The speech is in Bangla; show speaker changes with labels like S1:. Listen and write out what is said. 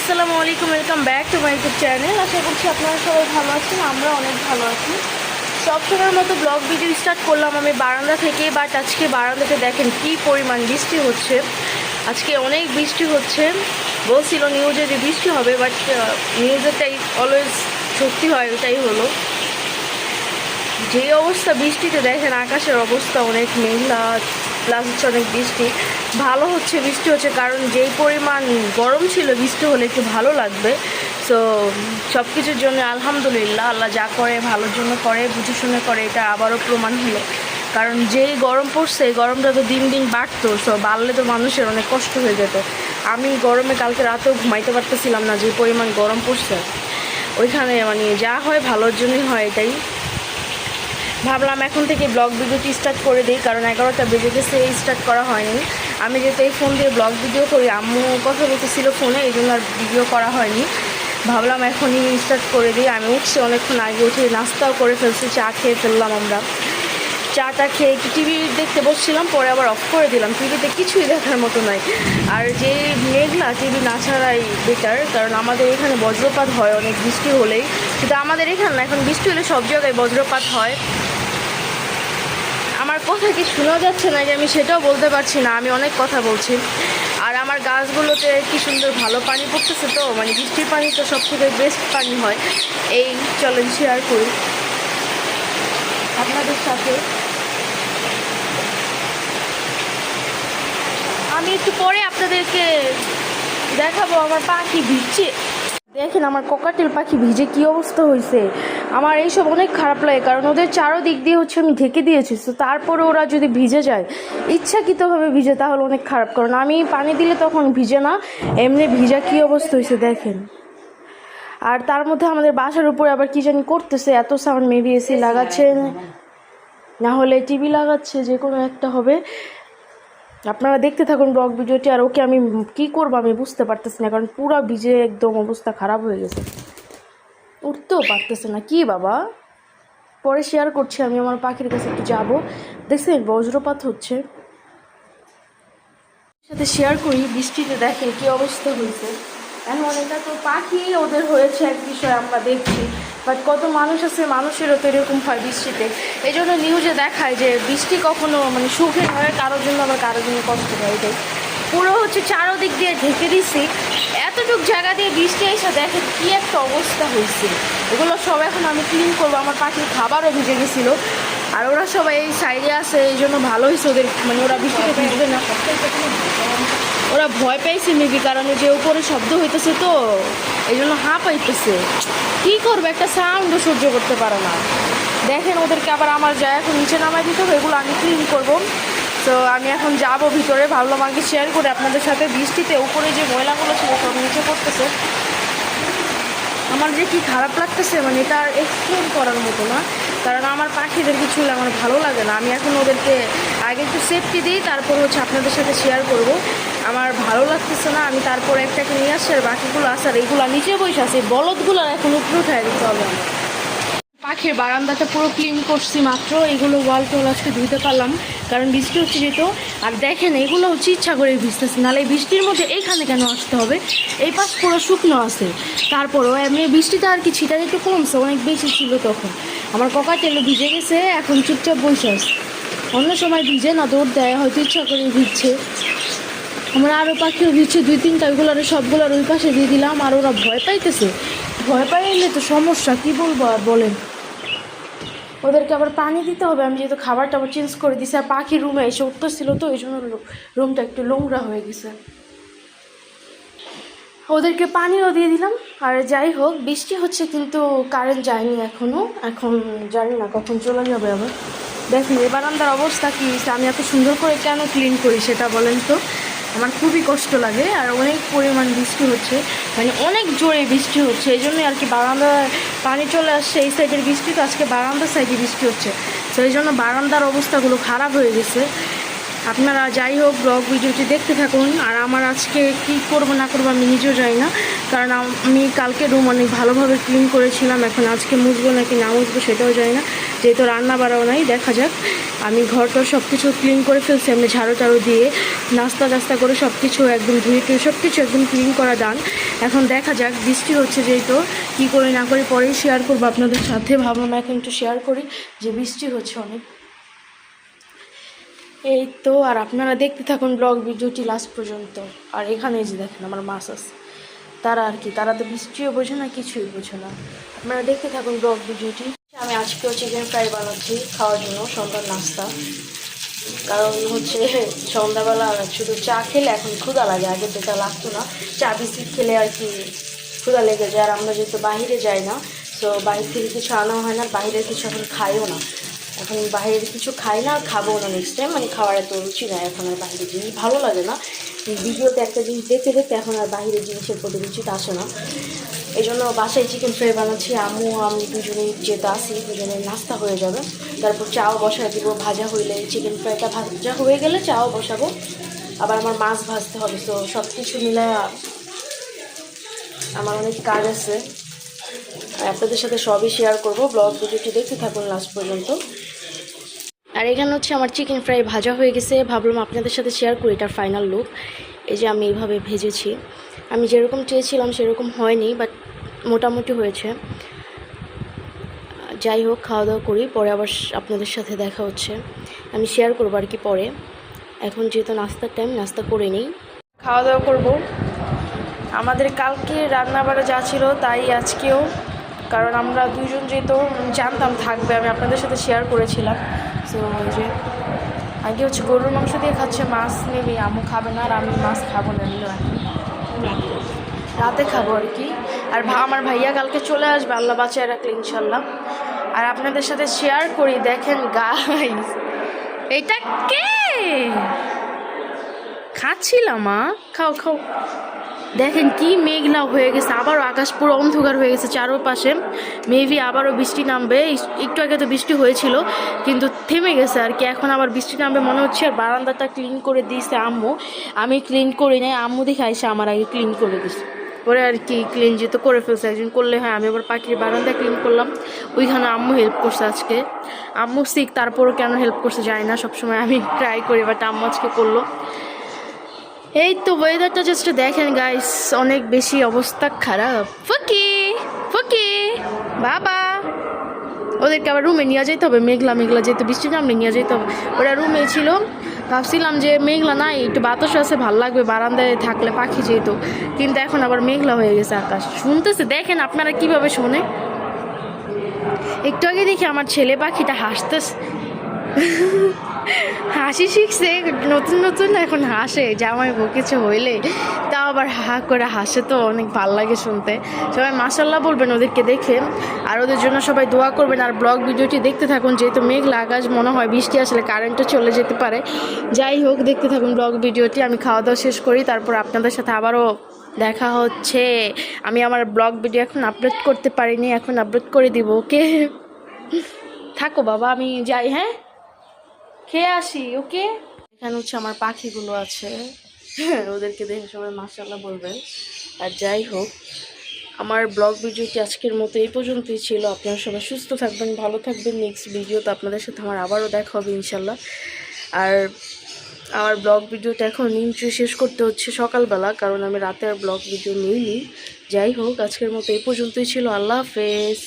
S1: আসসালামু আলাইকুম, welcome back to my YouTube channel. আশা করছি আপনারা সবাই ভালো আছেন, আমরা অনেক ভালো আছি। সবসময়ের মতো ব্লগ ভিডিও স্টার্ট করলাম আমি বারান্দা থেকে। বাট আজকে বারান্দাতে দেখেন কি পরিমাণ বৃষ্টি হচ্ছে। আজকে অনেক বৃষ্টি হচ্ছে। বলছিল নিউজে যে বৃষ্টি হবে, বাট নিউজেরটাই অলওয়েজ সত্যি হয়, ওটাই হলো। যে অবস্থা বৃষ্টিতে দেখেন, আকাশের অবস্থা অনেক মেঘলা, প্লাস হচ্ছে অনেক বৃষ্টি। ভালো হচ্ছে বৃষ্টি হচ্ছে, কারণ যেই পরিমাণ গরম ছিল বৃষ্টি হলে একটু ভালো লাগবে। সো সব কিছুর জন্য আলহামদুলিল্লাহ, আল্লাহ যা করে ভালোর জন্য করে, বুঝে শুনে করে, এটা আবারও প্রমাণ হলো। কারণ যেই গরম পড়ছে, এই গরমটা তো দিন দিন বাড়তো। সো বাড়লে তো মানুষের অনেক কষ্ট হয়ে যেত। আমি গরমে কালকে রাতেও ঘুমাইতে পারতেছিলাম না, যে পরিমাণ গরম পড়ছে। ওইখানে মানে যা হয় ভালোর জন্যই হয়, এটাই ভাবলাম এখন থেকে ব্লগ ভিডিওটি স্টার্ট করে দিই। কারণ 11টা বেজে গেছে, স্টার্ট করা হয়নি। আমি যেহেতু এই ফোন দিয়ে ব্লগ ভিডিও করি, আম্মু কথা বলতেছিল ফোনে, এই জন্য আর ভিডিও করা হয়নি। ভাবলাম এখনই স্টার্ট করে দিই। আমি উঠছি অনেকক্ষণ আগে, উঠে নাস্তাও করে ফেলছি, চা খেয়ে ফেললাম আমরা। চাটা খেয়ে একটু টিভি দেখতে বসছিলাম, পরে আবার অফ করে দিলাম। টিভিতে কিছুই দেখার মতো নাই। আর যে মেঘলা, টিভি না ছাড়াই বেটার। কারণ আমাদের এখানে বজ্রপাত হয় অনেক বৃষ্টি হলেই। কিন্তু আমাদের এখানে না, এখন বৃষ্টি হলে সব জায়গায় বজ্রপাত হয়। আমার কথা কি শোনা যাচ্ছে না, যে আমি সেটাও বলতে পারছি না। আমি অনেক কথা বলছি। আর আমার গাছগুলোতে কি সুন্দর ভালো পানি পড়তেছে, তো মানে বৃষ্টির পানি তো সব থেকে বেস্ট পানি হয়। এই চলেন শেয়ার করি আপনাদের সাথে। আমি একটু পরে আপনাদেরকে দেখাবো আমার পাখি ভিজছে। দেখেন আমার ককাটেল পাখি ভিজে কি অবস্থা হয়েছে। আমার এইসব অনেক খারাপ লাগে, কারণ ওদের চারোদিক দিয়ে হচ্ছে আমি ঢেকে দিয়েছি। তো তারপরে ওরা যদি ভিজে যায়, ইচ্ছাকৃতভাবে ভিজে, তাহলে অনেক খারাপ। কারণ আমি পানি দিলে তখন ভিজে না, এমনি ভিজা কি অবস্থা হয়েছে দেখেন। আর তার মধ্যে আমাদের বাসার উপরে আবার কি জানি করতেছে, এত সাউন্ড। মেবি এসি লাগাচ্ছে, না হলে টিভি লাগাচ্ছে, যে কোনো একটা হবে। আপনারা দেখতে থাকুন ব্লগ ভিডিওটি। আর ওকে আমি কি করবো আমি বুঝতে পারতেছি না, কারণ পুরো ভিজে একদম অবস্থা খারাপ হয়ে গেছে, উঠতেও পারতেছে না। কি বাবা, পরে শেয়ার করছি। আমি আমার পাখির কাছে একটু যাবো। দেখছেন বজ্রপাত হচ্ছে, সাথে শেয়ার করি। বৃষ্টিতে দেখেন কি অবস্থা হয়েছে। এখন এটা তো পাখি ওদের হয়েছে এক বিষয় আমরা দেখছি, বাট কত মানুষ আছে, মানুষেরও তো এরকম হয় বৃষ্টিতে। এই জন্য নিউজে দেখায় যে বৃষ্টি কখনো মানে সুখের হয়, কারোর জন্য আবার কারোর জন্য কষ্ট হয়। এটাই পুরো হচ্ছে চারোদিক দিয়ে ঢেকে দিছি, এতটুক জায়গা দিয়ে বৃষ্টি এসে দেখে কি একটা অবস্থা হয়েছে। এগুলো সব এখন আমি ক্লিন করবো। আমার পাখির খাবারও ভিজে গেছিলো, আর ওরা সবাই এই সাইডে আছে, এই জন্য ভালো হয়েছে ওদের, মানে ওরা বৃষ্টিতে ভিজবে না। ওরা ভয় পাইছে মেবি, কারণ যে উপরে শব্দ হইতেছে, তো এই জন্য পাইতেছে। কী করবে, একটা সাউন্ডও সহ্য করতে পারে না। দেখেন ওদেরকে আবার আমার যায় এখন নিচে নামাই দিতে হবে, এগুলো আমি ক্লিন করবো। তো আমি এখন যাব ভিতরে, ভাবলাম আগে শেয়ার করে আপনাদের সাথে। বৃষ্টিতে উপরে যে ময়লাগুলো ছিল সব নিচে পড়তেছে। আমার যে কি খারাপ লাগতেছে, মানে এটা আর এক্সপ্লেন করার মতো না। কারণ আমার পাখিদের কিছু হলে আমার ভালো লাগে না। আমি এখন ওদেরকে আগে একটু সেফটি দিই, তারপর হচ্ছে আপনাদের সাথে শেয়ার করব। আমার ভালো লাগতেছে না, আমি তারপর একটাকে নিয়ে আসছি। আর বাকিগুলো আছে, আর এইগুলো নিচে বসে আছে, বলদগুলো এখন উপরে উঠায় দিতে হবে আমার। পাখির বারান্দাটা পুরো ক্লিন করছি মাত্র। এগুলো ওয়াল টোল আজকে ধুতে পারলাম, কারণ বৃষ্টি হচ্ছে যেত। আর দেখেন এগুলো হচ্ছে ইচ্ছা করে ভিজতেছে, নাহলে এই বৃষ্টির মধ্যে এইখানে কেন আসতে হবে। এই পাশ পুরো শুকনো আছে, তারপরও এমনি বৃষ্টিটা আর কি ছিটা একটু কমছে, অনেক বেশি ছিল তখন। আমার ককাটেলও ভিজে গেছে, এখন চুপচাপ বসে আছে। অন্য সময় ভিজে না, দৌড় দেয়, হয়তো ইচ্ছা করে ভিজছে। আমরা আরও পাখিও ভিজছে 2-3টা, ওইগুলোর সবগুলোর ওই পাশে দিয়ে দিলাম। আর ওরা ভয় পাইতেছে, ভয় পাইলে তো সমস্যা, কি বলবো আর বলেন। ওদেরকে আবার পানি দিতে হবে। আমি যেহেতু খাবারটা আবার চেঞ্জ করে দিছি, আর পাখির রুমে এসে উঠতেছিল, তো এই জন্য রুমটা একটু নোংরা হয়ে গেছে। ওদেরকে পানিও দিয়ে দিলাম। আর যাই হোক, বৃষ্টি হচ্ছে কিন্তু কারেন্ট যায়নি এখনও। এখন জানি না কখন চলে যাবে আবার। দেখুন এই বারান্দার অবস্থা কী হয়েছে। আমি এত সুন্দর করে কেন ক্লিন করি সেটা বলেন তো। আমার খুবই কষ্ট লাগে। আর অনেক পরিমাণ বৃষ্টি হচ্ছে, মানে অনেক জোরে বৃষ্টি হচ্ছে, এই জন্যই আর কি বারান্দায় পানি চলে আসছে। এই সাইডের বৃষ্টি তো, আজকে বারান্দার সাইডে বৃষ্টি হচ্ছে, তো এই জন্য বারান্দার অবস্থাগুলো খারাপ হয়ে গেছে। আপনারা যাই হোক ব্লগ ভিডিওটি দেখতে থাকুন। আর আমার আজকে কী করবো না করবো আমি নিজেও জানি না, কারণ আমি কালকে রুম অনেক ভালোভাবে ক্লিন করেছিলাম। এখন আজকে মুছবো নাকি না মুছবো সেটাও জানি না, যেহেতু রান্না বাড়াও নাই। দেখা যাক। আমি ঘরটা সব কিছু ক্লিন করে ফেলছি, আমি ঝাড়ু টাড়ু দিয়ে নাস্তা টাস্তা করে সব কিছু একদম ধুয়ে টুয়ে সব কিছু একদম ক্লিন করা ডান। এখন দেখা যাক, বৃষ্টি হচ্ছে যেহেতু কী করি না করি পরেই শেয়ার করবো আপনাদের সাথে। ভাবলাম এখন একটু শেয়ার করি যে বৃষ্টি হচ্ছে অনেক। এই তো, আর আপনারা দেখতে থাকুন ব্লগ ভিডিওটি লাস্ট পর্যন্ত। আর এখানে যে দেখেন আমার মাছ আছে, তারা আর কি, তারা তো বৃষ্টিও বোঝে না, কিছুই বোঝে না। আপনারা দেখতে থাকুন ব্লগ ভিডিওটি। আমি আজকেও চিকেন ফ্রাই বানাচ্ছি খাওয়ার জন্য, সন্ধ্যার নাস্তা। কারণ হচ্ছে সন্ধ্যাবেলা শুধু চা খেলে এখন ক্ষুধা লাগে, আগে যেটা লাগতো না। চা বিস্কিট খেলে আর কি ক্ষুধা লেগে যায়। আর আমরা যেহেতু বাইরে যাই না, তো বাইরে থেকে কিছু আনা হয় না, বাইরের কিছু এখন খাইও না। এখন বাইরের কিছু খাই না, খাবো না নেক্সট টাইম। মানে খাওয়ার এত রুচি নাই এখন, আর বাইরের জিনিস ভালো লাগে না। ভিডিওতে একটা জিনিস দেখতে দেখতে এখন আর বাইরের জিনিসের প্রতি রুচিটা আসে না। এই জন্য বাসায় চিকেন ফ্রাই বানাচ্ছি। আম্মু আমি দুজনেই যেটা আসি, দুজনের নাস্তা হয়ে যাবে। তারপর চাও বসায় দিব, ভাজা হইলে চিকেন ফ্রাইটা ভাজা হয়ে গেলে চাও বসাবো। আবার আমার মাছ ভাজতে হবে। তো সব কিছু মিলে আমার অনেক কাজ আছে, আপনাদের সাথে সবই শেয়ার করব। ব্লগ ভিডিওটি দেখতে থাকুন লাস্ট পর্যন্ত। আর এখানে হচ্ছে আমার চিকেন ফ্রাই ভাজা হয়ে গেছে, ভাবলাম আপনাদের সাথে শেয়ার করি এটার ফাইনাল লুক। এই যে আমি এইভাবে ভেজেছি, আমি যেরকম চেয়েছিলাম সেরকম হয়নি, বাট মোটামুটি হয়েছে। যাই হোক, খাওয়া দাওয়া করি, পরে আবার আপনাদের সাথে দেখা হচ্ছে, আমি শেয়ার করবো আর কি পরে। এখন যেহেতু নাস্তার টাইম, নাস্তা করে নিই, খাওয়া দাওয়া করব। আমাদের কালকে রান্নাবাড়া যা ছিল তাই আজকেও, কারণ আমরা দুজন যেহেতু জানতাম থাকবে, আমি আপনাদের সাথে শেয়ার করেছিলাম। সো ওই যে আগে হচ্ছে গরুর মাংস দিয়ে খাচ্ছে, মাছ নেবে, আম্মু খাবে না, আর আমি মাছ খাবো না, নিল রাতে খাবো আর কি। আর আমার ভাইয়া কালকে চলে আসবে, আল্লাহ বাঁচায় রাখলে ইনশাল্লাহ। আর আপনাদের সাথে শেয়ার করি, দেখেন গাইস, এটা কে খাচ্ছিলাম? মা খাও খাও। দেখেন কি মেঘলা হয়ে গেছে, আবারও আকাশ পুরো অন্ধকার হয়ে গেছে চারপাশে। মেবি আবারও বৃষ্টি নামবে। একটু আগে তো বৃষ্টি হয়েছিল, কিন্তু থেমে গেছে আর কি, এখন আবার বৃষ্টি নামবে মনে হচ্ছে। আর বারান্দাটা ক্লিন করে দিয়েছে আম্মু, আমি ক্লিন করি নাই, আম্মু দেখে আইসে আমার আগে ক্লিন করে দিছে। পরে আর কি ক্লিন যেহেতু করে ফেলছে, একজন করলে হয়। আমি আবার পাখির বারান্দা ক্লিন করলাম, ওইখানে আম্মু হেল্প করছে আজকে। আম্মু শিখ, তারপরও কেন হেল্প করছে জানি না, সবসময় আমি ট্রাই করি, বাট আম্মু আজকে করলো। এই তো ওয়েদারটা জাস্ট দেখেন গাইস, অনেক বেশি অবস্থা খারাপ। ফুকি ফুকি বাবা, ওদেরকে আবার রুমে নিয়ে যেতে হবে, মেঘলা মেঘলা যেহেতু বৃষ্টি নামলে নিয়ে যেতে হবে। ওরা রুমে ছিল, ভাবছিলাম যে মেঘলা নাই, একটু বাতাস আছে, ভালো লাগবে বারান্দায় থাকলে পাখি যেহেতু, কিন্তু এখন আবার মেঘলা হয়ে গেছে আকাশ। শুনতেছে, দেখেন আপনারা কিভাবে শোনে। একটু আগে দেখি আমার ছেলে পাখিটা হাসতেছে, হাসি শিখছে নতুন নতুন, এখন হাসে জামাই বউ কিছু হইলে, তাও আবার হা করে হাসে, তো অনেক ভাল লাগে শুনতে। সবাই মাশাল্লাহ বলবেন ওদেরকে দেখে, আর ওদের জন্য সবাই দোয়া করবেন। আর ব্লগ ভিডিওটি দেখতে থাকুন, যেহেতু মেঘলা আকাশ, মনে হয় বৃষ্টি আসলে কারেন্টও চলে যেতে পারে। যাই হোক, দেখতে থাকুন ব্লগ ভিডিওটি। আমি খাওয়া দাওয়া শেষ করি, তারপর আপনাদের সাথে আবারও দেখা হচ্ছে। আমি আমার ব্লগ ভিডিও এখন আপলোড করতে পারিনি, এখন আপলোড করে দিব। ওকে, থাকো বাবা, আমি যাই, হ্যাঁ খেয়ে আসি। ওকে, এখানে হচ্ছে আমার পাখিগুলো আছে, ওদেরকে দেখে সবাই মাশাআল্লাহ বলবেন। আর যাই হোক, আমার ব্লগ ভিডিওটি আজকের মতো এই পর্যন্তই ছিল। আপনারা সবাই সুস্থ থাকবেন, ভালো থাকবেন। নেক্সট ভিডিওতে আপনাদের সাথে আমার আবারও দেখা হবে ইনশাল্লাহ। আর আমার ব্লগ ভিডিওটা এখন নিশ্চয়ই শেষ করতে হচ্ছে সকালবেলা, কারণ আমি রাতে আর ব্লগ ভিডিও নিইনি। যাই হোক, আজকের মতো এই পর্যন্তই ছিল। আল্লাহ হাফেজ।